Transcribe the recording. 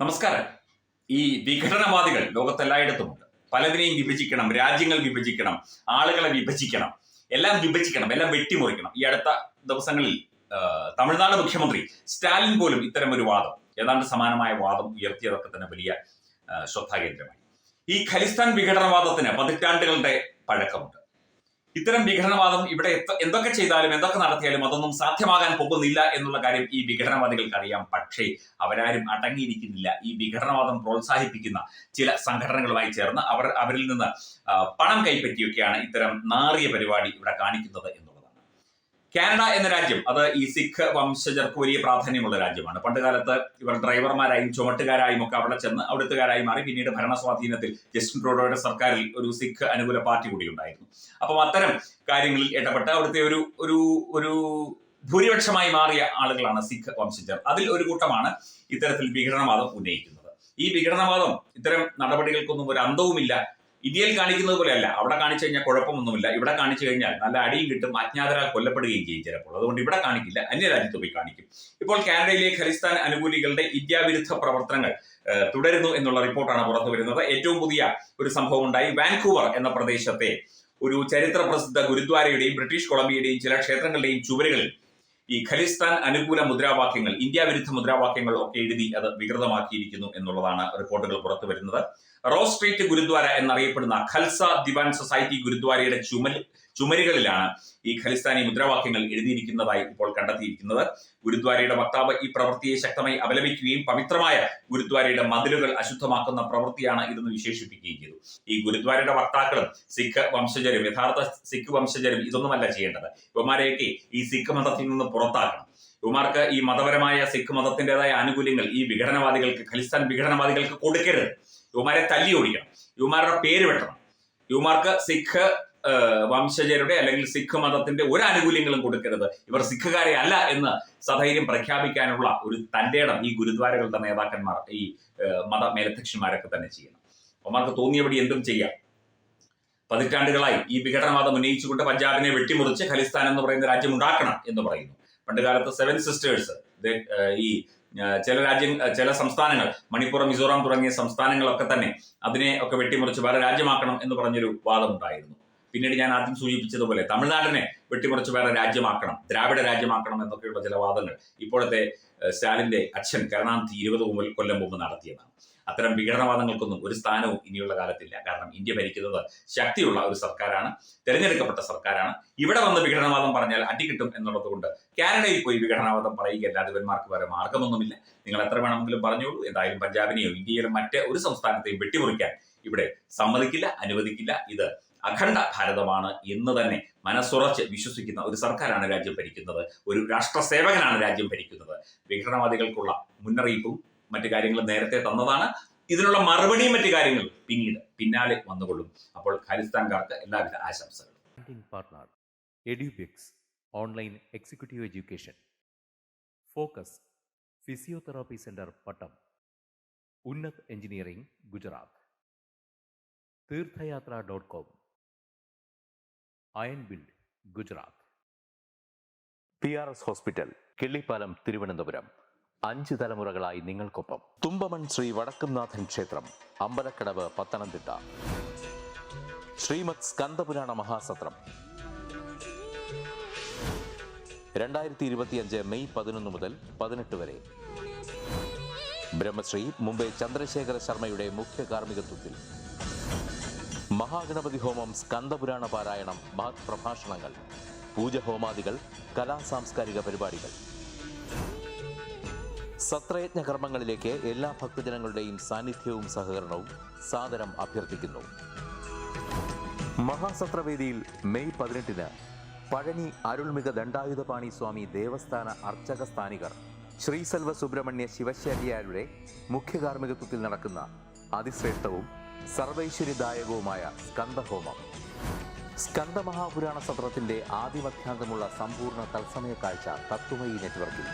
നമസ്കാരം. ഈ വിഘടനവാദികൾ ലോകത്തെല്ലായിടത്തുമുണ്ട്. പലതിനെയും വിഭജിക്കണം, രാജ്യങ്ങൾ വിഭജിക്കണം, ആളുകളെ വിഭജിക്കണം, എല്ലാം വിഭജിക്കണം, എല്ലാം വെട്ടിമുറിക്കണം. ഈ അടുത്ത ദിവസങ്ങളിൽ തമിഴ്നാട് മുഖ്യമന്ത്രി സ്റ്റാലിൻ പോലും ഇത്തരം ഒരു വാദം, ഏതാണ്ട് സമാനമായ വാദം ഉയർത്തിയതൊക്കെ തന്നെ വലിയ ശ്രദ്ധാകേന്ദ്രമായി. ഈ ഖലിസ്ഥാൻ വിഘടനവാദത്തിന് പതിറ്റാണ്ടുകളുടെ പഴക്കമുണ്ട്. ഇത്തരം വിഘടനവാദം ഇവിടെ എന്തൊക്കെ ചെയ്താലും എന്തൊക്കെ നടത്തിയാലും അതൊന്നും സാധ്യമാകാൻ പോകുന്നില്ല എന്നുള്ള കാര്യം ഈ വിഘടനവാദികൾക്ക് അറിയാം. പക്ഷേ അവരാരും അടങ്ങിയിരിക്കുന്നില്ല. ഈ വിഘടനവാദം പ്രോത്സാഹിപ്പിക്കുന്ന ചില സംഘടനകളുമായി ചേർന്ന് അവരിൽ നിന്ന് പണം കൈപ്പറ്റിയൊക്കെയാണ് ഇത്തരം നാറിയ പരിപാടി ഇവിടെ കാണിക്കുന്നത് എന്നുള്ളതാണ്. കാനഡ എന്ന രാജ്യം, അത് ഈ സിഖ് വംശജർക്ക് വലിയ പ്രാധാന്യമുള്ള രാജ്യമാണ്. പണ്ടുകാലത്ത് ഇവർ ഡ്രൈവർമാരായും ചുമട്ടുകാരായും ഒക്കെ അവിടെ ചെന്ന് അവിടുത്തുകാരായി മാറി. പിന്നീട് ഭരണസ്വാധീനത്തിൽ ജസ്റ്റിൻ ട്രൂഡോയുടെ സർക്കാരിൽ ഒരു സിഖ് അനുകൂല പാർട്ടി കൂടി ഉണ്ടായിരുന്നു. അപ്പം അത്തരം കാര്യങ്ങളിൽ ഇടപെട്ട് അവിടുത്തെ ഒരു ഭൂരിപക്ഷമായി മാറിയ ആളുകളാണ് സിഖ് വംശജർ. അതിൽ ഒരു കൂട്ടമാണ് ഇത്തരത്തിൽ വിഘടനവാദം ഉന്നയിക്കുന്നത്. ഈ വിഘടനവാദം ഇത്തരം നടപടികൾക്കൊന്നും ഒരു അന്തവുമില്ല. ഇന്ത്യയിൽ കാണിക്കുന്നത് പോലെയല്ല. അവിടെ കാണിച്ചു കഴിഞ്ഞാൽ കുഴപ്പമൊന്നുമില്ല. ഇവിടെ കാണിച്ചു കഴിഞ്ഞാൽ നല്ല അടിയും കിട്ടും, അജ്ഞാതരാൽ കൊല്ലപ്പെടുകയും ചെയ്യും ചിലപ്പോൾ. അതുകൊണ്ട് ഇവിടെ കാണിക്കില്ല, അന്യരാജ്യത്ത് പോയി കാണിക്കും. ഇപ്പോൾ കാനഡയിലെ ഖലിസ്ഥാൻ അനുകൂലികളുടെ ഇന്ത്യാവിരുദ്ധ പ്രവർത്തനങ്ങൾ തുടരുന്നു എന്നുള്ള റിപ്പോർട്ടാണ് പുറത്തു വരുന്നത്. ഏറ്റവും പുതിയ ഒരു സംഭവം ഉണ്ടായി. വാൻകൂവർ എന്ന പ്രദേശത്തെ ഒരു ചരിത്ര പ്രസിദ്ധ ഗുരുദ്വാരയുടെയും ബ്രിട്ടീഷ് കൊളംബിയയുടെയും ചില ക്ഷേത്രങ്ങളുടെയും ചുവരുകളിൽ ഈ ഖലിസ്ഥാൻ അനുകൂല മുദ്രാവാക്യങ്ങൾ, ഇന്ത്യാവിരുദ്ധ മുദ്രാവാക്യങ്ങൾ ഒക്കെ എഴുതി അത് വികൃതമാക്കിയിരിക്കുന്നു എന്നുള്ളതാണ് റിപ്പോർട്ടുകൾ പുറത്തു വരുന്നത്. റോസ് സ്ട്രീറ്റ് ഗുരുദ്വാര എന്നറിയപ്പെടുന്ന ഖൽസ ദിവാൻ സൊസൈറ്റി ഗുരുദ്വാരയുടെ ചുമരുകളിലാണ് ഈ ഖലിസ്ഥാനി മുദ്രാവാക്യങ്ങൾ എഴുതിയിരിക്കുന്നതായി ഇപ്പോൾ കണ്ടെത്തിയിരിക്കുന്നത്. ഗുരുദ്വാരയുടെ വക്താവ് ഈ പ്രവൃത്തിയെ ശക്തമായി അപലപിക്കുകയും പവിത്രമായ ഗുരുദ്വാരയുടെ മതിലുകൾ അശുദ്ധമാക്കുന്ന പ്രവൃത്തിയാണ് ഇതെന്ന് വിശേഷിപ്പിക്കുകയും ചെയ്തു. ഈ ഗുരുദ്വാരയുടെ വക്താക്കളും സിഖ് വംശജരും, യഥാർത്ഥ സിഖ് വംശജരും ഇതൊന്നുമല്ല ചെയ്യേണ്ടത്. ഇവന്മാരെയൊക്കെ ഈ സിഖ് മതത്തിൽ നിന്ന് പുറത്താക്കണം. ഇവന്മാർക്ക് ഈ മതപരമായ സിഖ് മതത്തിൻ്റെതായ ആനുകൂല്യങ്ങൾ ഈ വിഘടനവാദികൾക്ക്, ഖലിസ്ഥാൻ വിഘടനവാദികൾക്ക് കൊടുക്കരുത്. ഇവന്മാരെ തല്ലി ഓടിക്കണം, ഇവന്മാരുടെ പേര് വെട്ടണം. ഇവന്മാർക്ക് സിഖ് വംശജരുടെ അല്ലെങ്കിൽ സിഖ് മതത്തിന്റെ ഒരു ആനുകൂല്യങ്ങളും കൊടുക്കരുത്. ഇവർ സിഖുകാരെ അല്ല എന്ന് സധൈര്യം പ്രഖ്യാപിക്കാനുള്ള ഒരു തന്റേടം ഈ ഗുരുദ്വാരകളുടെ നേതാക്കന്മാർ, ഈ മത മേലധ്യക്ഷന്മാരൊക്കെ തന്നെ ചെയ്യണം. അവന്മാർക്ക് തോന്നിയപടി എന്തും ചെയ്യാം. പതിറ്റാണ്ടുകളായി ഈ വിഘടനവാദം ഉന്നയിച്ചുകൊണ്ട് പഞ്ചാബിനെ വെട്ടിമുറിച്ച് ഖലിസ്ഥാൻ എന്ന് പറയുന്ന രാജ്യം ഉണ്ടാക്കണം എന്ന് പറയുന്നു. പണ്ടുകാലത്ത് 7 സിസ്റ്റേഴ്സ്, ഈ ചില സംസ്ഥാനങ്ങൾ, മണിപ്പൂർ, മിസോറാം തുടങ്ങിയ സംസ്ഥാനങ്ങളൊക്കെ തന്നെ അതിനെ ഒക്കെ വെട്ടിമുറിച്ച് വേറെ രാജ്യമാക്കണം എന്ന് പറഞ്ഞൊരു വാദം ഉണ്ടായിരുന്നു. പിന്നീട് ഞാൻ ആദ്യം സൂചിപ്പിച്ചതുപോലെ തമിഴ്നാടിനെ വെട്ടിമുറിച്ച് വേറെ രാജ്യമാക്കണം, ദ്രാവിഡ രാജ്യമാക്കണം എന്നൊക്കെയുള്ള ചില വാദങ്ങൾ ഇപ്പോഴത്തെ സ്റ്റാലിന്റെ അച്ഛൻ കരുണാനിധി 20 കൊല്ലം മുമ്പ് നടത്തിയതാണ്. അത്തരം വിഘടനവാദങ്ങൾക്കൊന്നും ഒരു സ്ഥാനവും ഇനിയുള്ള കാലത്തില്ല. കാരണം ഇന്ത്യ ഭരിക്കുന്നത് ശക്തിയുള്ള ഒരു സർക്കാരാണ്, തെരഞ്ഞെടുക്കപ്പെട്ട സർക്കാരാണ്. ഇവിടെ വന്ന് വിഘടനവാദം പറഞ്ഞാൽ അടികിട്ടും എന്നുള്ളത് കൊണ്ട് കാനഡയിൽ പോയി വിഘടനവാദം പറയുകയല്ലാതെ ഇവന്മാർക്ക് വേറെ മാർഗമൊന്നുമില്ല. നിങ്ങൾ എത്ര വേണമെങ്കിലും പറഞ്ഞോളൂ. എന്തായാലും പഞ്ചാബിനെയോ ഇന്ത്യയിലെ മറ്റ് ഒരു സംസ്ഥാനത്തെയും വെട്ടിമുറിക്കാൻ ഇവിടെ സമ്മതിക്കില്ല, അനുവദിക്കില്ല. ഇത് അഖണ്ഡ ഭാരതമാണ് എന്ന് തന്നെ മനസ്സുറച്ച് വിശ്വസിക്കുന്ന ഒരു സർക്കാരാണ് രാജ്യം ഭരിക്കുന്നത്. ഒരു രാഷ്ട്ര സേവകനാണ് രാജ്യം ഭരിക്കുന്നത്. വിഘടനവാദികൾക്കുള്ള മുന്നറിയിപ്പും മറ്റു കാര്യങ്ങളും നേരത്തെ തന്നതാണ്. ഇതിനുള്ള മറുപടിയും മറ്റു കാര്യങ്ങളും പിന്നാലെ വന്നുകൊള്ളും. അപ്പോൾ ഖലിസ്ഥാൻകാർക്ക് എല്ലാവിധ ആശംസകളും. Partner Edubix online executive education, focus physiotherapy centre Pattom, Unnath engineering Gujarat, തീർത്ഥയാത്ര.com, iron build Gujarat, PRS hospital Killippalam Thiruvananthapuram. 5 തലമുറകളായി നിങ്ങൾക്കൊപ്പം. തുമ്പമൺ ശ്രീ വടക്കുംനാഥൻ ക്ഷേത്രം, അമ്പലക്കടവ്, പത്തനംതിട്ട. ശ്രീമദ് സ്കന്ദപുരാണ മഹാസത്രം 2025 മെയ് 11 മുതൽ 18 വരെ. ബ്രഹ്മശ്രീ മുംബൈ ചന്ദ്രശേഖര ശർമ്മയുടെ മുഖ്യ കാർമ്മികത്വത്തിൽ മഹാഗണപതി ഹോമം, സ്കന്ദപുരാണ പാരായണം, മഹത് പ്രഭാഷണങ്ങൾ, പൂജഹോമാദികൾ, കലാസാംസ്കാരിക പരിപാടികൾ. സത്രയജ്ഞ കർമ്മങ്ങളിലേക്ക് എല്ലാ ഭക്തജനങ്ങളുടെയും സാന്നിധ്യവും സഹകരണവും സാദരം അഭ്യർത്ഥിക്കുന്നു. മഹാസത്രവേദിയിൽ മെയ് 18 പഴനി അരുൾമിക ദണ്ഡായുധപാണി സ്വാമി ദേവസ്ഥാന അർച്ചക സ്ഥാനികർ ശ്രീസെൽവ സുബ്രഹ്മണ്യ ശിവശാരിയാരുടെ മുഖ്യ കാർമ്മികത്വത്തിൽ നടക്കുന്ന അതിശ്രേഷ്ഠവും സർവൈശ്വര്യദായകവുമായ സ്കന്ദഹോമം. സ്കന്ദമഹാപുരാണ സത്രത്തിന്റെ ആദിമധ്യാന്തമുള്ള സമ്പൂർണ്ണ തത്സമയ കാഴ്ച തത്വമയി നെറ്റ്വർക്കിൽ.